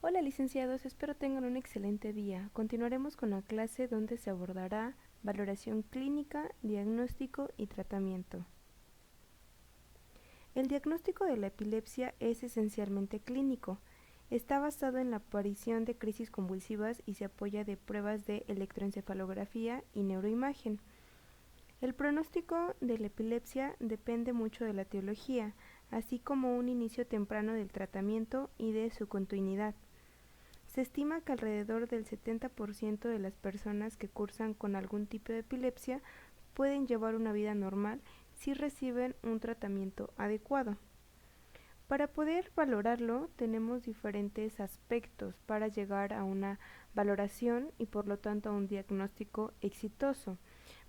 Hola licenciados, espero tengan un excelente día. Continuaremos con la clase donde se abordará valoración clínica, diagnóstico y tratamiento. El diagnóstico de la epilepsia es esencialmente clínico. Está basado en la aparición de crisis convulsivas y se apoya de pruebas de electroencefalografía y neuroimagen. El pronóstico de la epilepsia depende mucho de la etiología, así como un inicio temprano del tratamiento y de su continuidad. Se estima que alrededor del 70% de las personas que cursan con algún tipo de epilepsia pueden llevar una vida normal si reciben un tratamiento adecuado. Para poder valorarlo, tenemos diferentes aspectos para llegar a una valoración y por lo tanto a un diagnóstico exitoso.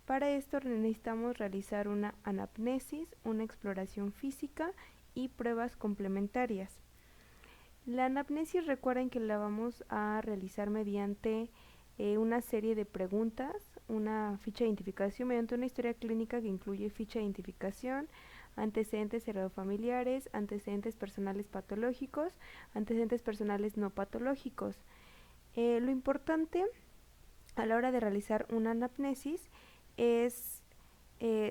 Para esto necesitamos realizar una anamnesis, una exploración física y pruebas complementarias. La anamnesis, recuerden que la vamos a realizar mediante una serie de preguntas, una ficha de identificación mediante una historia clínica que incluye ficha de identificación, antecedentes heredofamiliares, antecedentes personales patológicos, antecedentes personales no patológicos. Lo importante a la hora de realizar una anamnesis es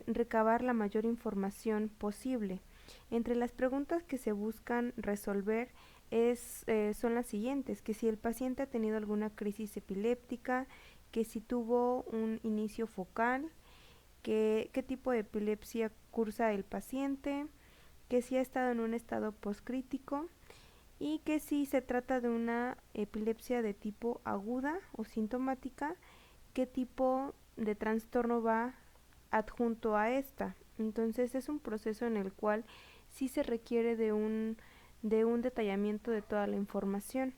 recabar la mayor información posible. Entre las preguntas que se buscan resolver son las siguientes: que si el paciente ha tenido alguna crisis epiléptica, que si tuvo un inicio focal, qué tipo de epilepsia cursa el paciente, que si ha estado en un estado postcrítico y que si se trata de una epilepsia de tipo aguda o sintomática, qué tipo de trastorno va adjunto a esta. Entonces es un proceso en el cual sí se requiere de un detallamiento de toda la información.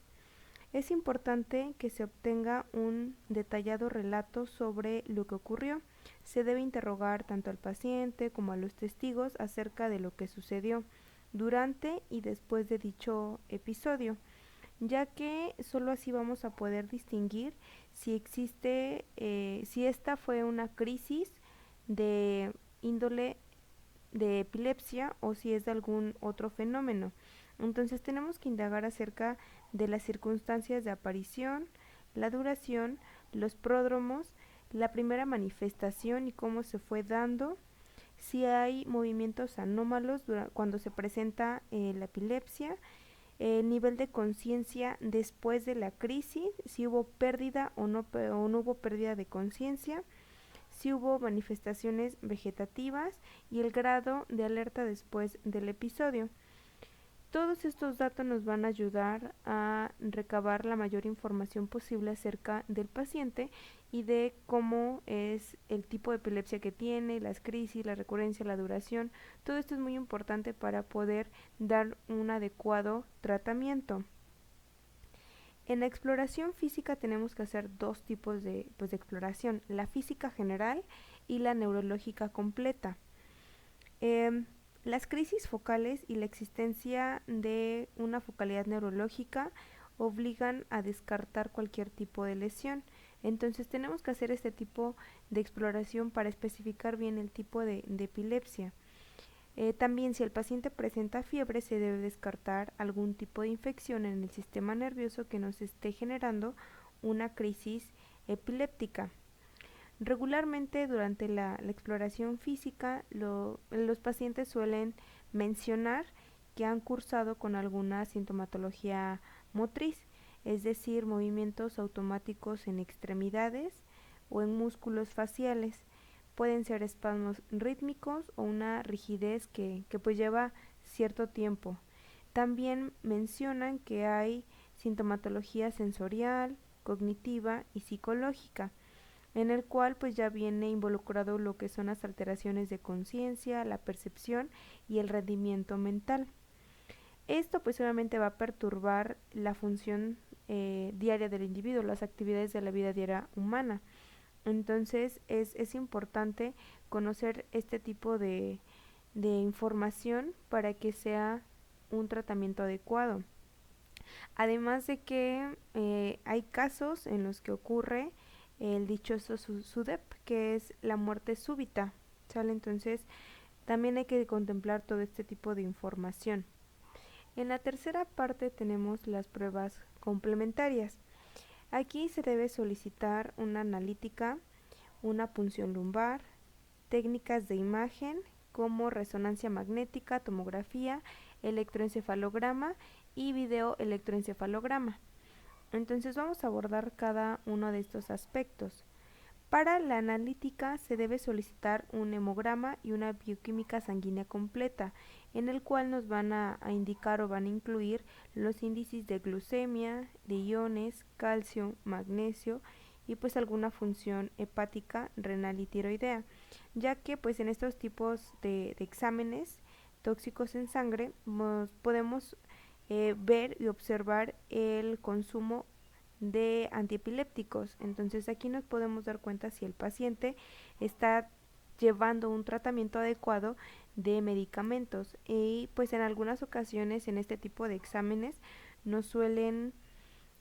Es importante que se obtenga un detallado relato sobre lo que ocurrió. Se debe interrogar tanto al paciente como a los testigos acerca de lo que sucedió durante y después de dicho episodio, ya que solo así vamos a poder distinguir si existe, si esta fue una crisis de índole de epilepsia o si es de algún otro fenómeno. Entonces tenemos que indagar acerca de las circunstancias de aparición, la duración, los pródromos, la primera manifestación y cómo se fue dando, si hay movimientos anómalos cuando se presenta la epilepsia, el nivel de conciencia después de la crisis, si hubo pérdida o no hubo pérdida de conciencia, si hubo manifestaciones vegetativas y el grado de alerta después del episodio. Todos estos datos nos van a ayudar a recabar la mayor información posible acerca del paciente y de cómo es el tipo de epilepsia que tiene, las crisis, la recurrencia, la duración. Todo esto es muy importante para poder dar un adecuado tratamiento. En la exploración física tenemos que hacer dos tipos de exploración: la física general y la neurológica completa. Eh, las crisis focales y la existencia de una focalidad neurológica obligan a descartar cualquier tipo de lesión. Entonces tenemos que hacer este tipo de exploración para especificar bien el tipo de epilepsia. También, si el paciente presenta fiebre, se debe descartar algún tipo de infección en el sistema nervioso que nos esté generando una crisis epiléptica. Regularmente durante la exploración física, los pacientes suelen mencionar que han cursado con alguna sintomatología motriz, es decir, movimientos automáticos en extremidades o en músculos faciales. Pueden ser espasmos rítmicos o una rigidez que pues lleva cierto tiempo. También mencionan que hay sintomatología sensorial, cognitiva y psicológica, en el cual pues ya viene involucrado lo que son las alteraciones de conciencia, la percepción y el rendimiento mental. Esto pues obviamente va a perturbar la función diaria del individuo, las actividades de la vida diaria humana. Entonces es importante conocer este tipo de información para que sea un tratamiento adecuado. Además de que hay casos en los que ocurre el dichoso SUDEP, que es la muerte súbita, ¿sale? Entonces también hay que contemplar todo este tipo de información. En la tercera parte tenemos las pruebas complementarias. Aquí se debe solicitar una analítica, una punción lumbar, técnicas de imagen como resonancia magnética, tomografía, electroencefalograma y videoelectroencefalograma. Entonces vamos a abordar cada uno de estos aspectos. Para la analítica se debe solicitar un hemograma y una bioquímica sanguínea completa, en el cual nos van a indicar o van a incluir los índices de glucemia, de iones, calcio, magnesio y pues alguna función hepática, renal y tiroidea, ya que pues en estos tipos de exámenes tóxicos en sangre podemos ver y observar el consumo de antiepilépticos. Entonces aquí nos podemos dar cuenta si el paciente está llevando un tratamiento adecuado de medicamentos, y pues en algunas ocasiones en este tipo de exámenes nos suelen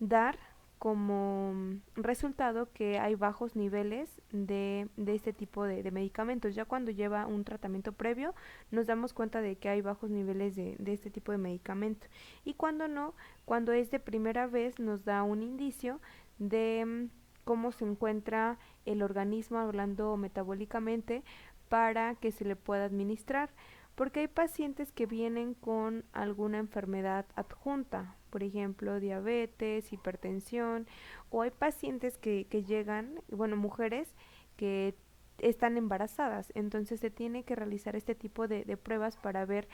dar como resultado que hay bajos niveles de este tipo de medicamentos. Ya cuando lleva un tratamiento previo nos damos cuenta de que hay bajos niveles de este tipo de medicamento, y cuando no, cuando es de primera vez nos da un indicio de cómo se encuentra el organismo hablando metabólicamente para que se le pueda administrar, porque hay pacientes que vienen con alguna enfermedad adjunta, por ejemplo diabetes, hipertensión, o hay pacientes que llegan, bueno, mujeres que están embarazadas, entonces se tiene que realizar este tipo de pruebas para ver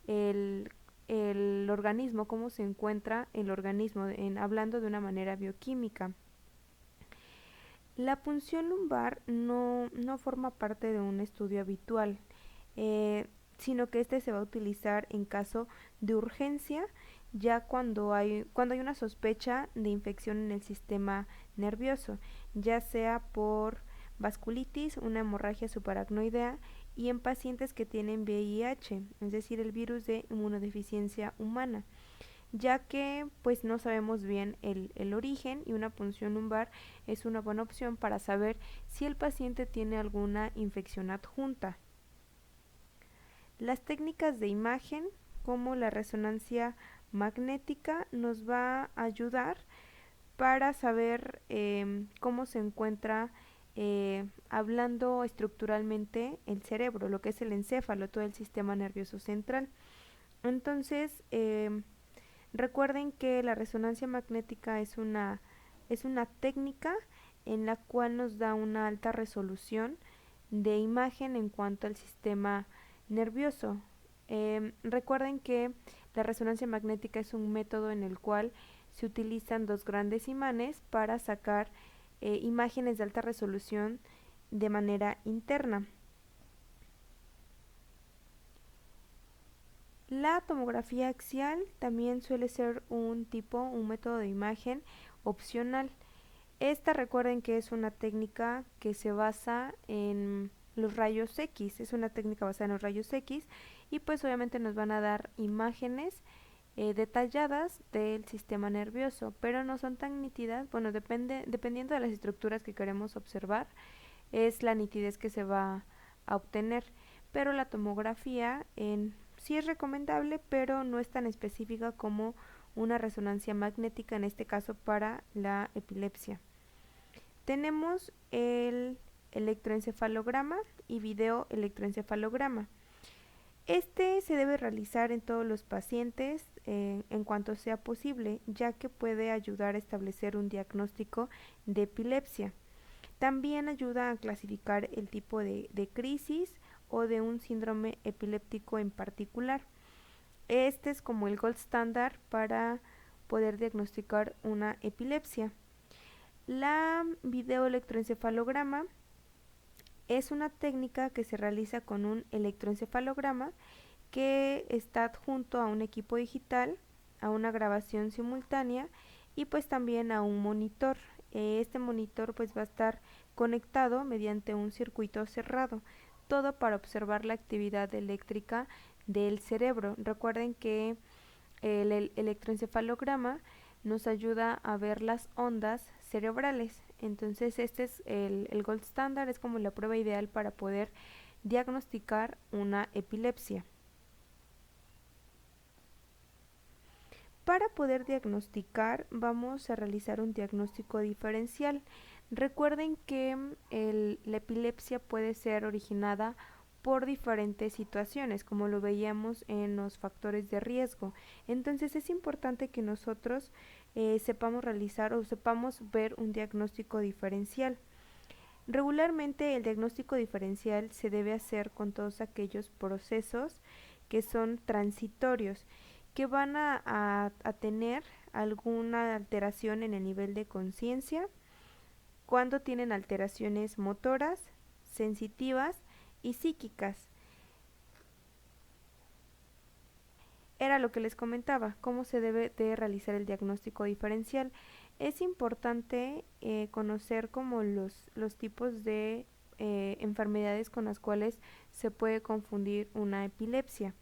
el, el organismo, cómo se encuentra el organismo, hablando de una manera bioquímica. La punción lumbar no forma parte de un estudio habitual, eh, sino que este se va a utilizar en caso de urgencia, ya cuando hay una sospecha de infección en el sistema nervioso, ya sea por vasculitis, una hemorragia subaracnoidea, y en pacientes que tienen VIH, es decir, el virus de inmunodeficiencia humana, ya que pues no sabemos bien el origen, y una punción lumbar es una buena opción para saber si el paciente tiene alguna infección adjunta. Las técnicas de imagen como la resonancia magnética nos va a ayudar para saber cómo se encuentra hablando estructuralmente el cerebro, lo que es el encéfalo, todo el sistema nervioso central. Entonces, recuerden que la resonancia magnética es una técnica en la cual nos da una alta resolución de imagen en cuanto al sistema nervioso. Recuerden que la resonancia magnética es un método en el cual se utilizan dos grandes imanes para sacar imágenes de alta resolución de manera interna. La tomografía axial también suele ser un método de imagen opcional. Esta, recuerden que es una técnica que se basa en los rayos X, es una técnica basada en los rayos X, y pues obviamente nos van a dar imágenes detalladas del sistema nervioso, pero no son tan nítidas, bueno, dependiendo de las estructuras que queremos observar, es la nitidez que se va a obtener, pero la tomografía sí es recomendable, pero no es tan específica como una resonancia magnética, en este caso para la epilepsia. Tenemos el electroencefalograma y videoelectroencefalograma. Este se debe realizar en todos los pacientes en cuanto sea posible, ya que puede ayudar a establecer un diagnóstico de epilepsia. También ayuda a clasificar el tipo de crisis o de un síndrome epiléptico en particular. Este es como el gold standard para poder diagnosticar una epilepsia. La videoelectroencefalograma es una técnica que se realiza con un electroencefalograma que está adjunto a un equipo digital, a una grabación simultánea y pues también a un monitor. Este monitor pues va a estar conectado mediante un circuito cerrado, todo para observar la actividad eléctrica del cerebro. Recuerden que el electroencefalograma nos ayuda a ver las ondas cerebrales. Entonces este es el gold standard, es como la prueba ideal para poder diagnosticar una epilepsia. para poder diagnosticar vamos a realizar un diagnóstico diferencial. Recuerden que la epilepsia puede ser originada por diferentes situaciones, como lo veíamos en los factores de riesgo. Entonces es importante que nosotros sepamos realizar o sepamos ver un diagnóstico diferencial. Regularmente el diagnóstico diferencial se debe hacer con todos aquellos procesos que son transitorios, que van a tener alguna alteración en el nivel de conciencia, cuando tienen alteraciones motoras, sensitivas y psíquicas. Era lo que les comentaba, cómo se debe de realizar el diagnóstico diferencial. Es importante conocer como los tipos de enfermedades con las cuales se puede confundir una epilepsia.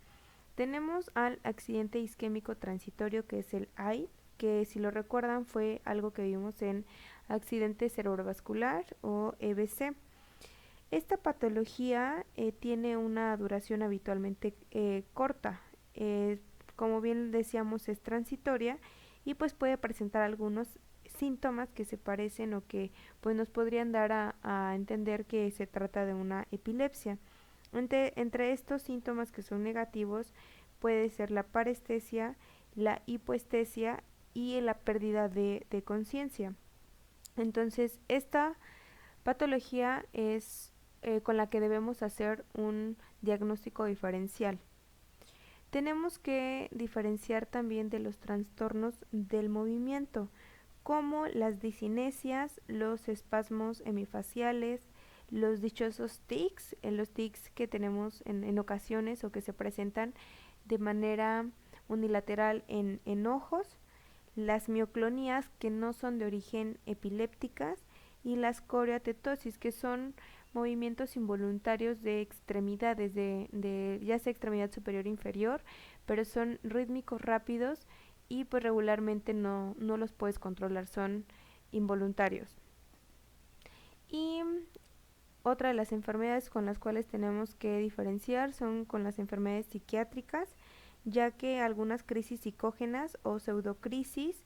Tenemos al accidente isquémico transitorio, que es el AI, que si lo recuerdan fue algo que vimos en accidente cerebrovascular o EBC. Esta patología tiene una duración habitualmente corta, como bien decíamos es transitoria y pues puede presentar algunos síntomas que se parecen o que pues nos podrían dar a entender que se trata de una epilepsia. Entre estos síntomas que son negativos puede ser la parestesia, la hipoestesia y la pérdida de conciencia. Entonces esta patología es con la que debemos hacer un diagnóstico diferencial. Tenemos que diferenciar también de los trastornos del movimiento, como las discinesias, los espasmos hemifaciales, los dichosos tics, los tics que tenemos en ocasiones o que se presentan de manera unilateral en ojos, las mioclonías que no son de origen epilépticas y las coreatetosis, que son movimientos involuntarios de extremidades, de ya sea extremidad superior o inferior, pero son rítmicos rápidos y pues regularmente no los puedes controlar, son involuntarios. Y otra de las enfermedades con las cuales tenemos que diferenciar son con las enfermedades psiquiátricas, ya que algunas crisis psicógenas o pseudocrisis,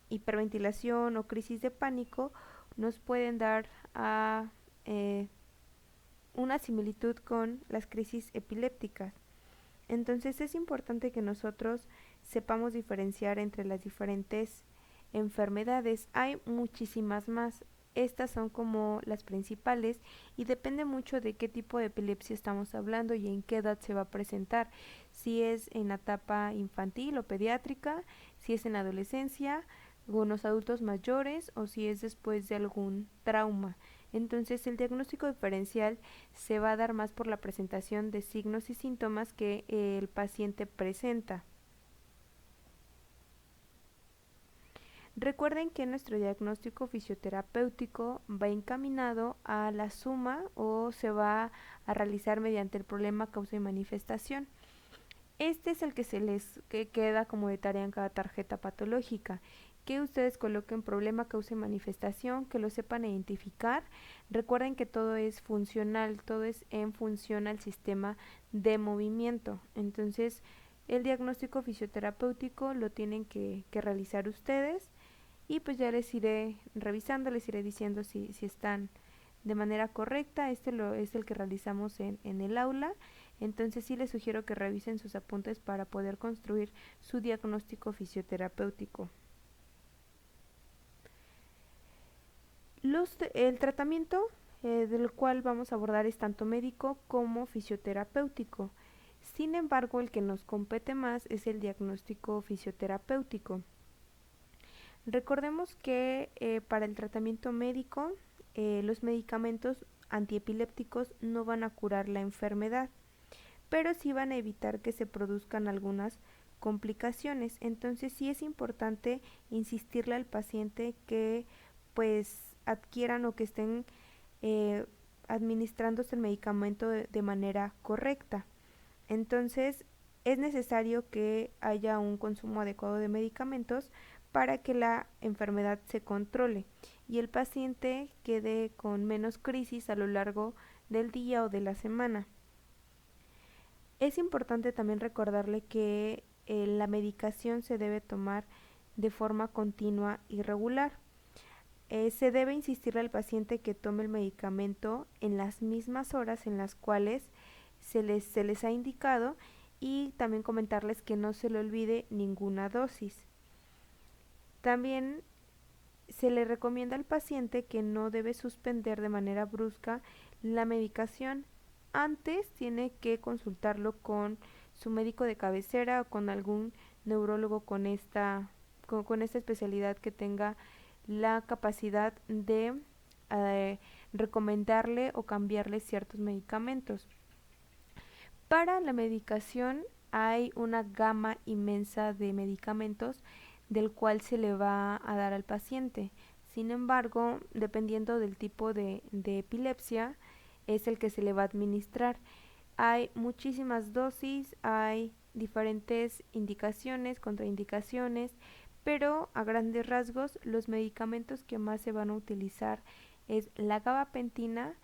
hiperventilación o crisis de pánico nos pueden dar a una similitud con las crisis epilépticas. Entonces es importante que nosotros sepamos diferenciar entre las diferentes enfermedades. Hay muchísimas más. Estas son como las principales y depende mucho de qué tipo de epilepsia estamos hablando y en qué edad se va a presentar. Si es en la etapa infantil o pediátrica, si es en la adolescencia, con los adultos mayores o si es después de algún trauma. Entonces el diagnóstico diferencial se va a dar más por la presentación de signos y síntomas que el paciente presenta. Recuerden que nuestro diagnóstico fisioterapéutico va encaminado a la suma o se va a realizar mediante el problema, causa y manifestación. Este es el que se les queda como de tarea en cada tarjeta patológica, que ustedes coloquen problema, causa y manifestación, que lo sepan identificar. Recuerden que todo es funcional, todo es en función al sistema de movimiento. Entonces, el diagnóstico fisioterapéutico lo tienen que realizar ustedes y pues ya les iré revisando, les iré diciendo si están de manera correcta. Este es el que realizamos en el aula. Entonces sí les sugiero que revisen sus apuntes para poder construir su diagnóstico fisioterapéutico. El tratamiento del cual vamos a abordar es tanto médico como fisioterapéutico. Sin embargo, el que nos compete más es el diagnóstico fisioterapéutico. Recordemos que para el tratamiento médico, los medicamentos antiepilépticos no van a curar la enfermedad, pero sí van a evitar que se produzcan algunas complicaciones. Entonces sí es importante insistirle al paciente que pues adquieran o que estén administrándose el medicamento de manera correcta. Entonces es necesario que haya un consumo adecuado de medicamentos para que la enfermedad se controle y el paciente quede con menos crisis a lo largo del día o de la semana. Es importante también recordarle que la medicación se debe tomar de forma continua y regular. Se debe insistirle al paciente que tome el medicamento en las mismas horas en las cuales se les ha indicado, y también comentarles que no se le olvide ninguna dosis. También se le recomienda al paciente que no debe suspender de manera brusca la medicación. Antes tiene que consultarlo con su médico de cabecera o con algún neurólogo con esta especialidad que tenga la capacidad de recomendarle o cambiarle ciertos medicamentos. Para la medicación hay una gama inmensa de medicamentos del cual se le va a dar al paciente. Sin embargo, dependiendo del tipo de epilepsia, es el que se le va a administrar. Hay muchísimas dosis, hay diferentes indicaciones, contraindicaciones, pero a grandes rasgos los medicamentos que más se van a utilizar es la gabapentina,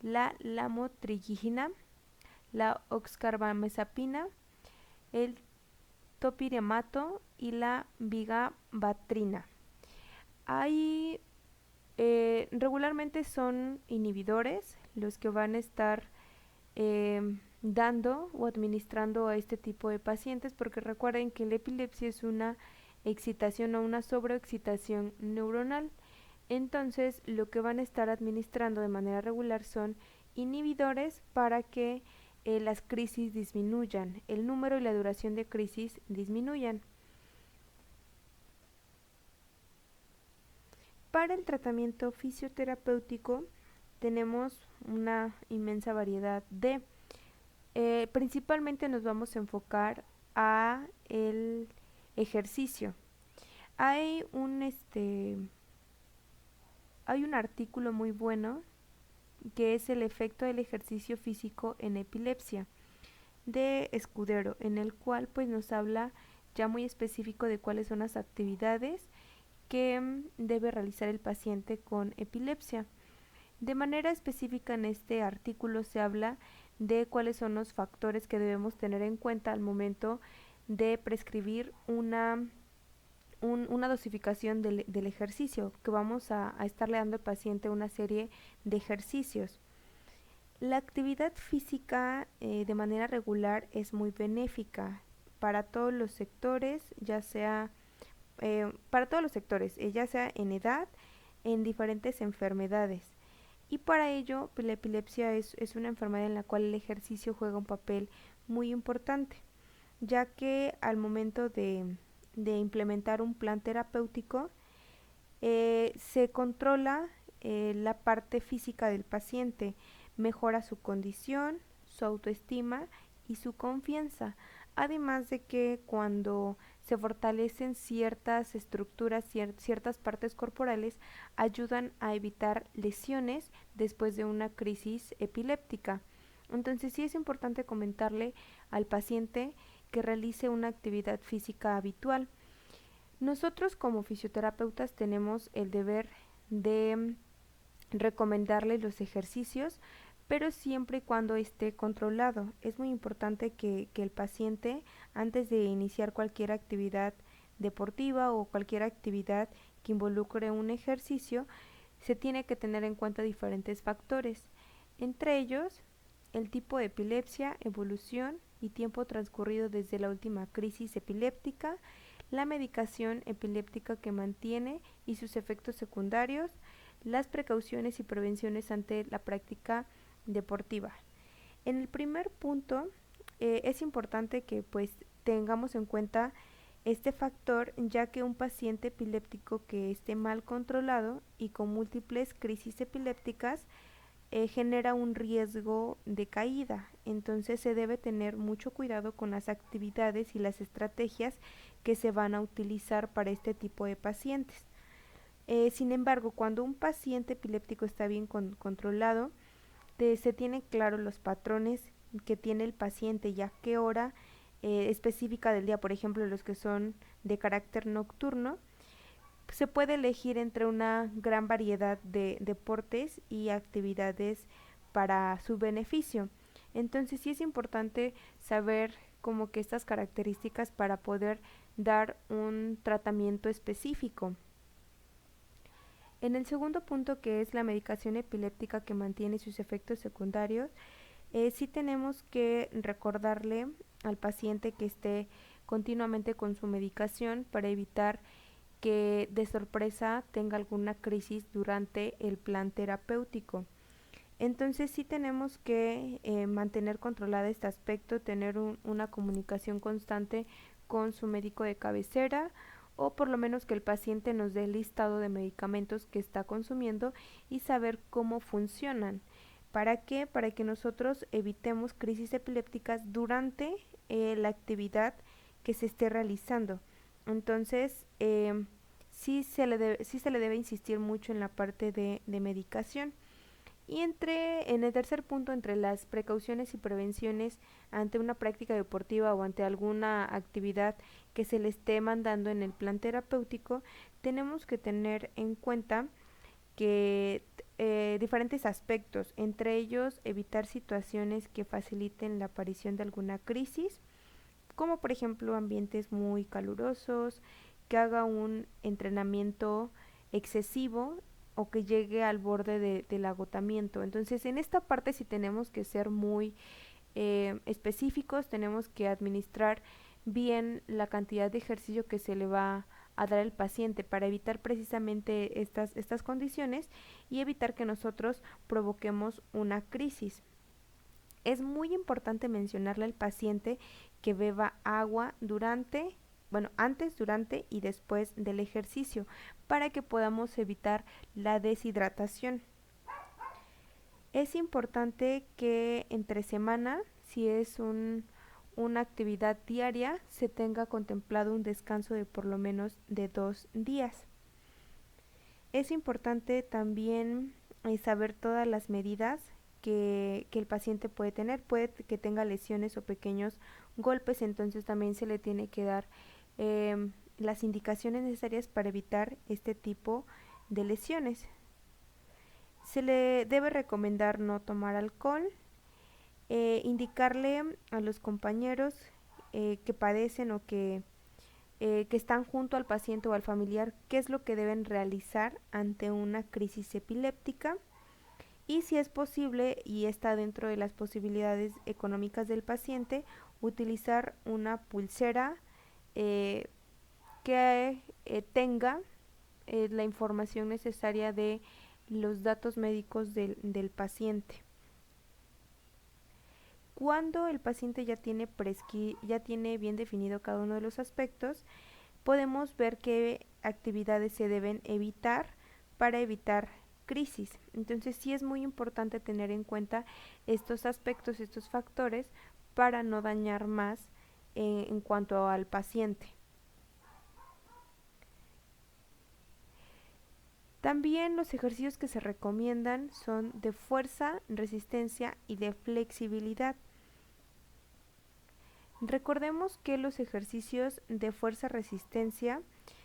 la lamotrigina, la oxcarbamazepina, el topiramato y la vigabatrina. Hay regularmente son inhibidores los que van a estar dando o administrando a este tipo de pacientes, porque recuerden que la epilepsia es una excitación o una sobreexcitación neuronal. Entonces lo que van a estar administrando de manera regular son inhibidores para que las crisis disminuyan, el número y la duración de crisis disminuyan. Para el tratamiento fisioterapéutico tenemos una inmensa variedad de principalmente nos vamos a enfocar a el ejercicio. Hay un artículo muy bueno que es el efecto del ejercicio físico en epilepsia de Escudero, en el cual pues nos habla ya muy específico de cuáles son las actividades que debe realizar el paciente con epilepsia. De manera específica en este artículo se habla de cuáles son los factores que debemos tener en cuenta al momento de prescribir una dosificación del ejercicio, que vamos a estarle dando al paciente una serie de ejercicios. La actividad física de manera regular es muy benéfica para todos los sectores, ya sea ya sea en edad, en diferentes enfermedades. Y para ello, la epilepsia es una enfermedad en la cual el ejercicio juega un papel muy importante, ya que al momento de implementar un plan terapéutico, se controla la parte física del paciente, mejora su condición, su autoestima y su confianza. Además de que cuando se fortalecen ciertas estructuras, ciertas partes corporales, ayudan a evitar lesiones después de una crisis epiléptica. Entonces sí es importante comentarle al paciente que realice una actividad física habitual. Nosotros como fisioterapeutas tenemos el deber de recomendarle los ejercicios, pero siempre y cuando esté controlado. Es muy importante que el paciente, antes de iniciar cualquier actividad deportiva o cualquier actividad que involucre un ejercicio, se tiene que tener en cuenta diferentes factores, entre ellos el tipo de epilepsia, evolución y tiempo transcurrido desde la última crisis epiléptica, la medicación epiléptica que mantiene y sus efectos secundarios, las precauciones y prevenciones ante la práctica deportiva. En el primer punto es importante que pues tengamos en cuenta este factor, ya que un paciente epiléptico que esté mal controlado y con múltiples crisis epilépticas genera un riesgo de caída. Entonces se debe tener mucho cuidado con las actividades y las estrategias que se van a utilizar para este tipo de pacientes. Sin embargo, cuando un paciente epiléptico está bien controlado, se tienen claros los patrones que tiene el paciente y a qué hora específica del día, por ejemplo los que son de carácter nocturno, se puede elegir entre una gran variedad de deportes y actividades para su beneficio. Entonces sí es importante saber como que estas características para poder dar un tratamiento específico. En el segundo punto, que es la medicación epiléptica que mantiene sus efectos secundarios, sí tenemos que recordarle al paciente que esté continuamente con su medicación para evitar que de sorpresa tenga alguna crisis durante el plan terapéutico. Entonces sí tenemos que mantener controlado este aspecto, tener una comunicación constante con su médico de cabecera, o por lo menos que el paciente nos dé el listado de medicamentos que está consumiendo y saber cómo funcionan. ¿Para qué? Para que nosotros evitemos crisis epilépticas durante la actividad que se esté realizando. Entonces, sí se le debe insistir mucho en la parte de medicación. Y en el tercer punto, entre las precauciones y prevenciones ante una práctica deportiva o ante alguna actividad que se le esté mandando en el plan terapéutico, tenemos que tener en cuenta que diferentes aspectos, entre ellos evitar situaciones que faciliten la aparición de alguna crisis, como por ejemplo ambientes muy calurosos, que haga un entrenamiento excesivo o que llegue al borde del agotamiento. Entonces, en esta parte sí tenemos que ser muy específicos, tenemos que administrar bien la cantidad de ejercicio que se le va a dar al paciente para evitar precisamente estas condiciones y evitar que nosotros provoquemos una crisis. Es muy importante mencionarle al paciente que beba agua antes, durante y después del ejercicio, para que podamos evitar la deshidratación. Es importante que entre semana, si es una actividad diaria, se tenga contemplado un descanso de por lo menos de 2 días. Es importante también saber todas las medidas que el paciente puede tener. Puede que tenga lesiones o pequeños golpes, entonces también se le tiene que dar las indicaciones necesarias para evitar este tipo de lesiones. Se le debe recomendar no tomar alcohol, indicarle a los compañeros que padecen o que están junto al paciente o al familiar qué es lo que deben realizar ante una crisis epiléptica, y si es posible y está dentro de las posibilidades económicas del paciente, utilizar una pulsera que tenga la información necesaria de los datos médicos del paciente. Cuando el paciente ya tiene bien definido cada uno de los aspectos, podemos ver qué actividades se deben evitar para evitar crisis. Entonces sí es muy importante tener en cuenta estos aspectos, estos factores, para no dañar más en cuanto al paciente. También los ejercicios que se recomiendan son de fuerza, resistencia y de flexibilidad. Recordemos que los ejercicios de fuerza-resistencia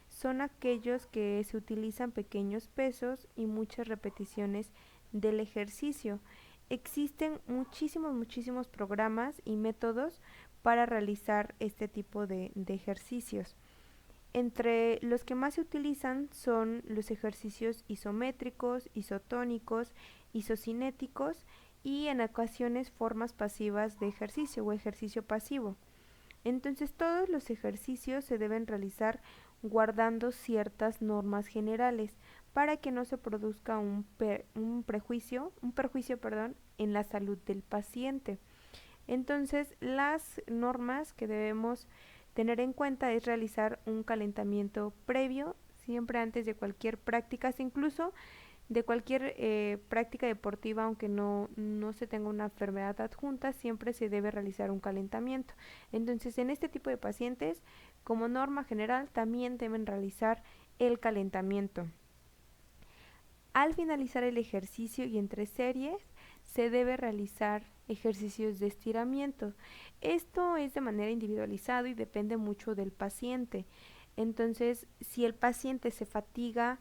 son aquellos que se utilizan pequeños pesos y muchas repeticiones del ejercicio. Existen muchísimos programas y métodos para realizar este tipo de ejercicios. Entre los que más se utilizan son los ejercicios isométricos, isotónicos, isocinéticos y en ocasiones formas pasivas de ejercicio o ejercicio pasivo. Entonces todos los ejercicios se deben realizar guardando ciertas normas generales para que no se produzca un perjuicio en la salud del paciente. Entonces las normas que debemos tener en cuenta es realizar un calentamiento previo, siempre antes de cualquier práctica, incluso de cualquier práctica deportiva, aunque no se tenga una enfermedad adjunta, siempre se debe realizar un calentamiento. Entonces, en este tipo de pacientes, como norma general, también deben realizar el calentamiento. Al finalizar el ejercicio y entre series, se debe realizar ejercicios de estiramiento. Esto es de manera individualizado y depende mucho del paciente. Entonces, si el paciente se fatiga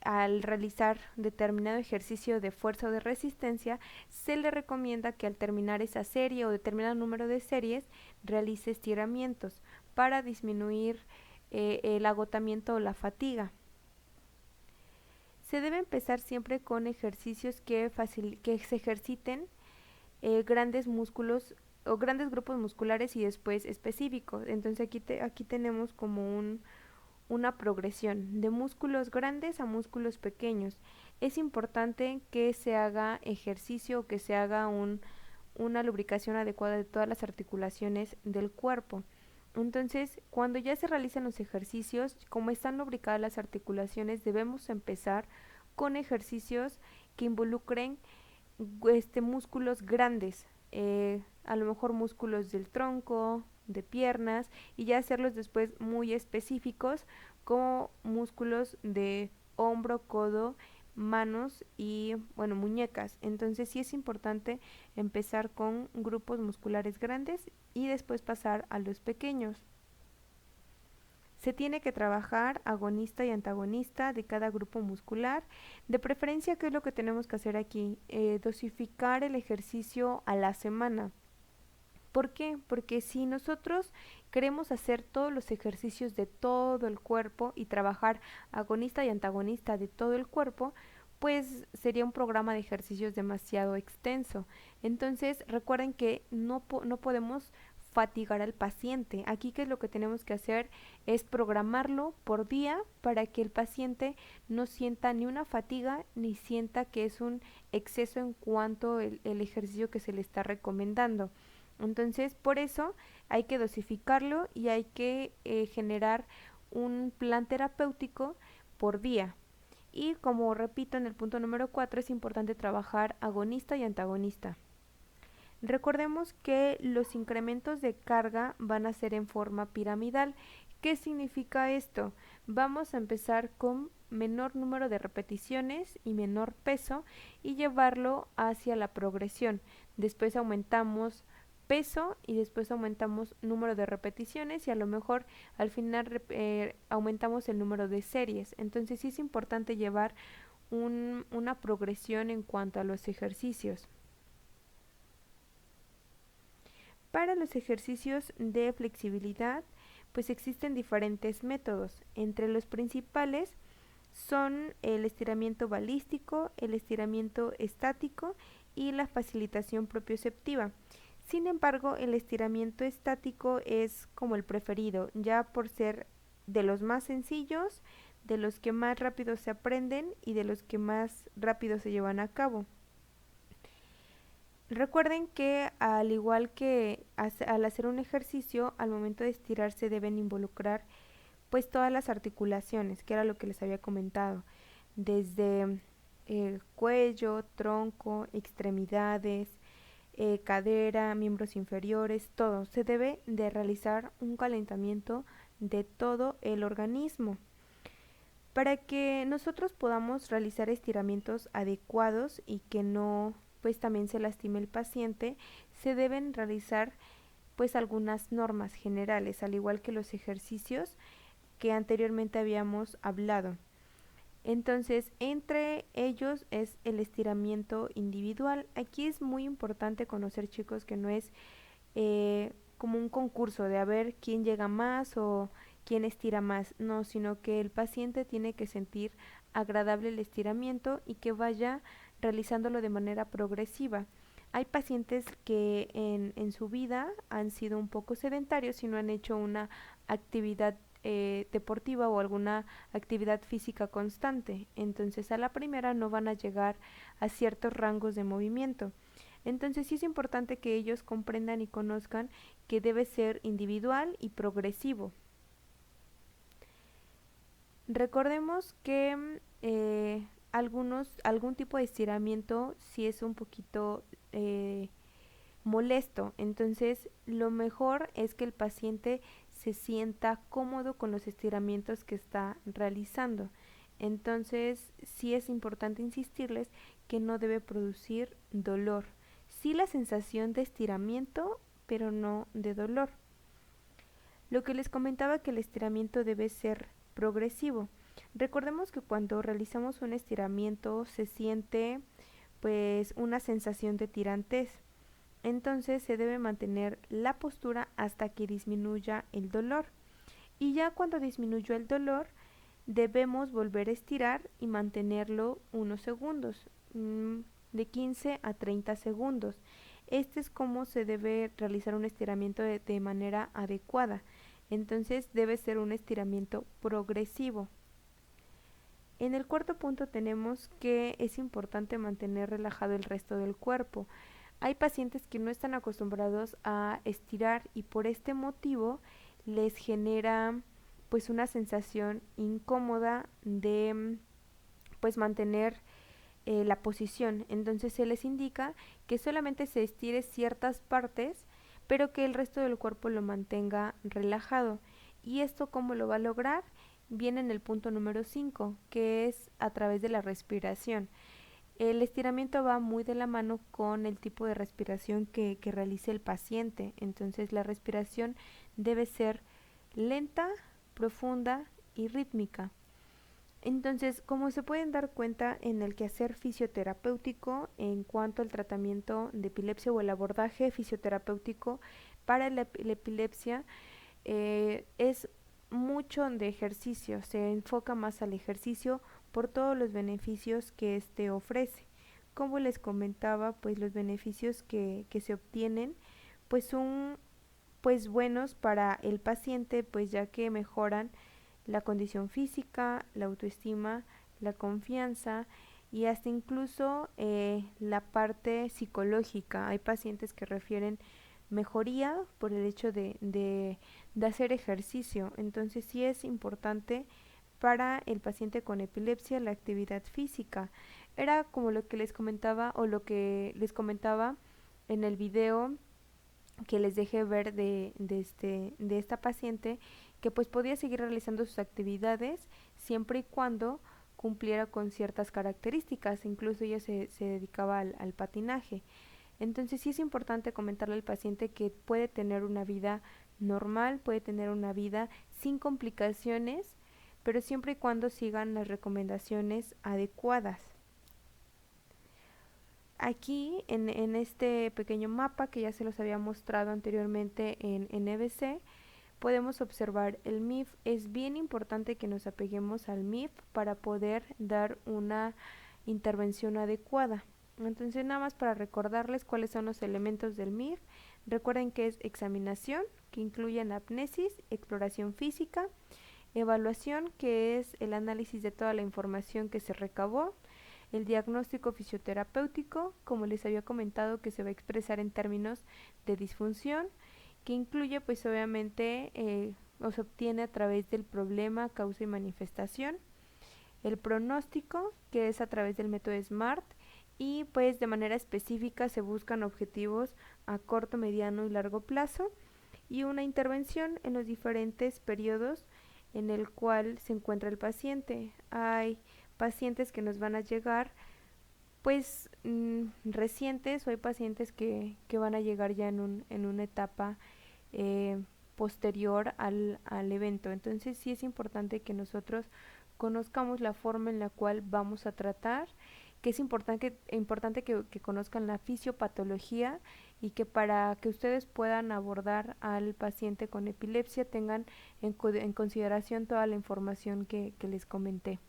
al realizar determinado ejercicio de fuerza o de resistencia, se le recomienda que al terminar esa serie o determinado número de series realice estiramientos para disminuir el agotamiento o la fatiga. Se debe empezar siempre con ejercicios que se ejerciten grandes músculos o grandes grupos musculares y después específicos. Entonces aquí tenemos como una progresión de músculos grandes a músculos pequeños. Es importante que se haga ejercicio o que se haga una lubricación adecuada de todas las articulaciones del cuerpo. Entonces, cuando ya se realizan los ejercicios, como están lubricadas las articulaciones, debemos empezar con ejercicios que involucren músculos grandes, a lo mejor músculos del tronco, de piernas, y ya hacerlos después muy específicos como músculos de hombro, codo, manos y bueno, muñecas. Entonces sí es importante empezar con grupos musculares grandes y después pasar a los pequeños. Se tiene que trabajar agonista y antagonista de cada grupo muscular. De preferencia, ¿qué es lo que tenemos que hacer aquí? Dosificar el ejercicio a la semana. ¿Por qué? Porque si nosotros queremos hacer todos los ejercicios de todo el cuerpo y trabajar agonista y antagonista de todo el cuerpo, pues sería un programa de ejercicios demasiado extenso. Entonces recuerden que no podemos fatigar al paciente. Aquí qué es lo que tenemos que hacer es programarlo por día para que el paciente no sienta ni una fatiga ni sienta que es un exceso en cuanto el ejercicio que se le está recomendando. Entonces, por eso hay que dosificarlo y hay que generar un plan terapéutico por día. Y como repito en el punto número 4, es importante trabajar agonista y antagonista. Recordemos que los incrementos de carga van a ser en forma piramidal. ¿Qué significa esto? Vamos a empezar con menor número de repeticiones y menor peso y llevarlo hacia la progresión. Después aumentamos peso y después aumentamos número de repeticiones y a lo mejor al final aumentamos el número de series. Entonces sí es importante llevar una progresión en cuanto a los ejercicios. Para los ejercicios de flexibilidad, pues existen diferentes métodos. Entre los principales son el estiramiento balístico, el estiramiento estático y la facilitación propioceptiva. Sin embargo, el estiramiento estático es como el preferido, ya por ser de los más sencillos, de los que más rápido se aprenden y de los que más rápido se llevan a cabo. Recuerden que al igual que al hacer un ejercicio, al momento de estirarse deben involucrar pues todas las articulaciones, que era lo que les había comentado, desde cuello, tronco, extremidades, cadera, miembros inferiores, todo. Se debe de realizar un calentamiento de todo el organismo. Para que nosotros podamos realizar estiramientos adecuados y que no pues también se lastime el paciente, se deben realizar pues algunas normas generales, al igual que los ejercicios que anteriormente habíamos hablado. Entonces, entre ellos es el estiramiento individual. Aquí es muy importante conocer, chicos, que no es como un concurso de a ver quién llega más o quién estira más, no, sino que el paciente tiene que sentir agradable el estiramiento y que vaya realizándolo de manera progresiva. Hay pacientes que en su vida han sido un poco sedentarios y no han hecho una actividad deportiva o alguna actividad física constante. Entonces a la primera no van a llegar a ciertos rangos de movimiento. Entonces sí es importante que ellos comprendan y conozcan que debe ser individual y progresivo. Recordemos que algún tipo de estiramiento sí es un poquito molesto, entonces lo mejor es que el paciente se sienta cómodo con los estiramientos que está realizando. Entonces sí es importante insistirles que no debe producir dolor. Sí la sensación de estiramiento, pero no de dolor. Lo que les comentaba que el estiramiento debe ser progresivo. Recordemos que cuando realizamos un estiramiento se siente pues una sensación de tirantez. Entonces se debe mantener la postura hasta que disminuya el dolor. Y ya cuando disminuyó el dolor, debemos volver a estirar y mantenerlo unos segundos, de 15 a 30 segundos. Este es como se debe realizar un estiramiento de manera adecuada. Entonces debe ser un estiramiento progresivo. En el cuarto punto tenemos que es importante mantener relajado el resto del cuerpo. Hay pacientes que no están acostumbrados a estirar y por este motivo les genera pues una sensación incómoda de pues mantener la posición. Entonces se les indica que solamente se estire ciertas partes, pero que el resto del cuerpo lo mantenga relajado. ¿Y esto cómo lo va a lograr? Viene en el punto número 5, que es a través de la respiración. El estiramiento va muy de la mano con el tipo de respiración que realice el paciente. Entonces la respiración debe ser lenta, profunda y rítmica. Entonces, como se pueden dar cuenta en el quehacer fisioterapéutico en cuanto al tratamiento de epilepsia o el abordaje fisioterapéutico para la epilepsia, es mucho de ejercicio, se enfoca más al ejercicio por todos los beneficios que este ofrece. Como les comentaba, pues los beneficios que se obtienen pues son pues buenos para el paciente, pues ya que mejoran la condición física, la autoestima, la confianza y hasta incluso la parte psicológica. Hay pacientes que refieren mejoría por el hecho de hacer ejercicio. Entonces sí es importante para el paciente con epilepsia la actividad física. Era como lo que les comentaba o lo que les comentaba en el video que les dejé ver de esta paciente, que pues podía seguir realizando sus actividades siempre y cuando cumpliera con ciertas características. Incluso ella se dedicaba al patinaje. Entonces sí es importante comentarle al paciente que puede tener una vida normal, puede tener una vida sin complicaciones, pero siempre y cuando sigan las recomendaciones adecuadas. Aquí en este pequeño mapa que ya se los había mostrado anteriormente en EBC, podemos observar el MIF. Es bien importante que nos apeguemos al MIF para poder dar una intervención adecuada. Entonces, nada más para recordarles cuáles son los elementos del MIF. Recuerden que es examinación, que incluye anamnesis, exploración física, evaluación, que es el análisis de toda la información que se recabó, el diagnóstico fisioterapéutico, como les había comentado, que se va a expresar en términos de disfunción, que incluye pues obviamente o se obtiene a través del problema, causa y manifestación. El pronóstico, que es a través del método SMART, y pues de manera específica se buscan objetivos a corto, mediano y largo plazo, y una intervención en los diferentes periodos en el cual se encuentra el paciente. Hay pacientes que nos van a llegar pues recientes, o hay pacientes que van a llegar ya en una etapa eh, posterior al evento. Entonces sí es importante que nosotros conozcamos la forma en la cual vamos a tratar, que es importante que conozcan la fisiopatología y que para que ustedes puedan abordar al paciente con epilepsia tengan en consideración toda la información que les comenté.